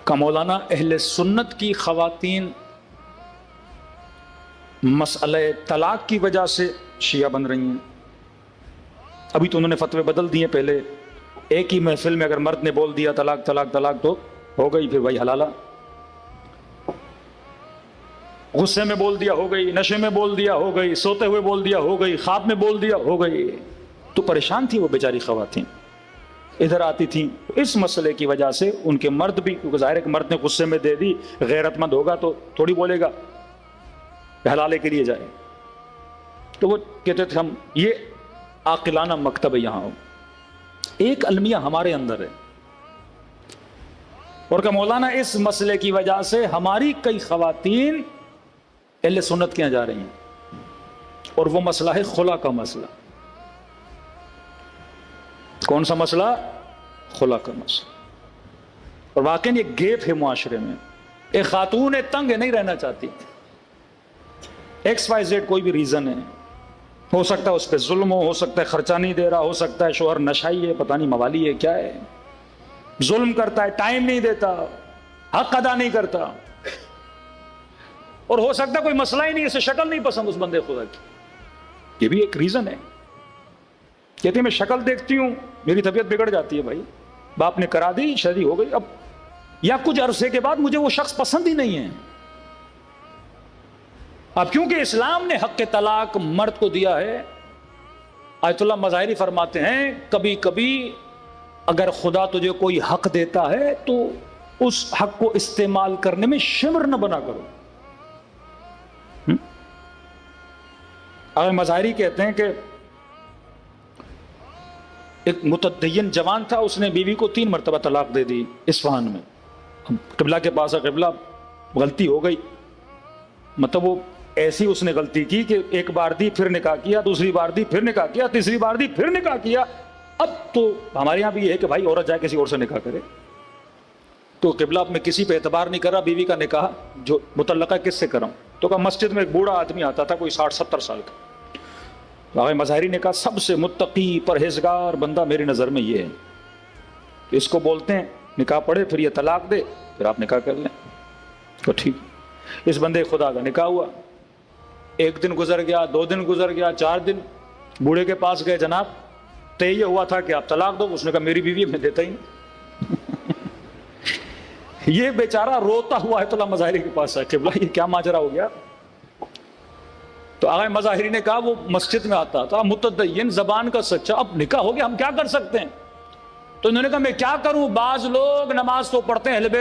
کا مولانا اہل سنت کی خواتین مسئلہ طلاق کی وجہ سے شیعہ بن رہی ہیں. ابھی تو انہوں نے فتوے بدل دیے. پہلے ایک ہی محفل میں اگر مرد نے بول دیا طلاق طلاق طلاق تو ہو گئی، پھر وہی حلالہ. غصے میں بول دیا ہو گئی، نشے میں بول دیا ہو گئی، سوتے ہوئے بول دیا ہو گئی، خواب میں بول دیا ہو گئی. تو پریشان تھی وہ بیچاری خواتین. ادھر آتی تھیں اس مسئلے کی وجہ سے ان کے مرد بھی، کیونکہ ظاہر ہے کہ مرد نے غصے میں دے دی، غیرت مند ہوگا تو تھوڑی بولے گا حلالے کے لیے جائے. تو وہ کہتے تھے ہم یہ عاقلانہ مکتب یہاں ہو. ایک المیہ ہمارے اندر ہے اور کہ مولانا اس مسئلے کی وجہ سے ہماری کئی خواتین اہل سنت کے یہاں جا رہی ہیں، اور وہ مسئلہ ہے خلا کا مسئلہ. کون سا مسئلہ؟ خلا کا مسئلہ. اور واقعی یہ گیپ ہے معاشرے میں. ایک خاتون تنگ نہیں رہنا چاہتی، ایکس وائی زیڈ کوئی بھی ریزن ہے، ہو سکتا ہے اس پہ ظلم ہو سکتا ہے خرچہ نہیں دے رہا، ہو سکتا ہے شوہر نشائی ہے، پتہ نہیں موالی ہے کیا ہے، ظلم کرتا ہے، ٹائم نہیں دیتا، حق ادا نہیں کرتا، اور ہو سکتا ہے کوئی مسئلہ ہی نہیں، اسے شکل نہیں پسند اس بندے خدا کی. یہ بھی ایک ریزن ہے. کہتی میں شکل دیکھتی ہوں میری طبیعت بگڑ جاتی ہے. بھائی باپ نے کرا دی، شادی ہو گئی، اب یا کچھ عرصے کے بعد مجھے وہ شخص پسند ہی نہیں ہے. اب کیونکہ اسلام نے حق طلاق مرد کو دیا ہے، آیت اللہ مظاہری فرماتے ہیں کبھی کبھی اگر خدا تجھے کوئی حق دیتا ہے تو اس حق کو استعمال کرنے میں شمر نہ بنا کرو. اگر مظاہری کہتے ہیں کہ ایک متدین جوان تھا، اس نے بیوی کو 3 مرتبہ طلاق دے دی اصفہان میں. قبلہ کے پاس ہے، قبلہ غلطی ہو گئی، مطلب وہ ایسی اس نے غلطی کی کہ ایک بار دی پھر نکاح کیا، دوسری بار دی پھر نکاح کیا، تیسری بار دی پھر نکاح کیا. اب تو ہمارے یہاں بھی یہ ہے کہ بھائی عورت جائے کسی اور سے نکاح کرے. تو قبلہ میں کسی پہ اعتبار نہیں کر رہا، بیوی کا نکاح جو متعلقہ کس سے کراؤں؟ تو کہا مسجد میں ایک بوڑھا آدمی آتا تھا، کوئی 60-70 سال کا. آغا مظاہری نے کہا سب سے متقی پرہیزگار بندہ میری نظر میں یہ ہے، اس کو بولتے ہیں نکاح پڑھے پھر یہ طلاق دے، پھر آپ نکاح کر لیں. تو ٹھیک. اس بندے خدا کا نکاح ہوا. 1 دن گزر گیا، 2 دن گزر گیا، 4 دن. بوڑھے کے پاس گئے، جناب طے یہ ہوا تھا کہ آپ طلاق دو. اس نے کہا میری بیوی میں دیتا ہی نہیں. یہ بیچارہ روتا ہوا ہے تو اللہ مظاہری کے پاس آیا کہ بھائی یہ کیا ماجرا ہو گیا. تو آغا مظاہری نے کہا وہ مسجد میں آتا تھا، متدین، زبان کا سچا، اب نکاح ہو گیا ہم کیا کر سکتے ہیں؟ تو انہوں نے کہا میں کیا کروں، بعض لوگ نماز تو پڑھتے ہیں، اہل بیت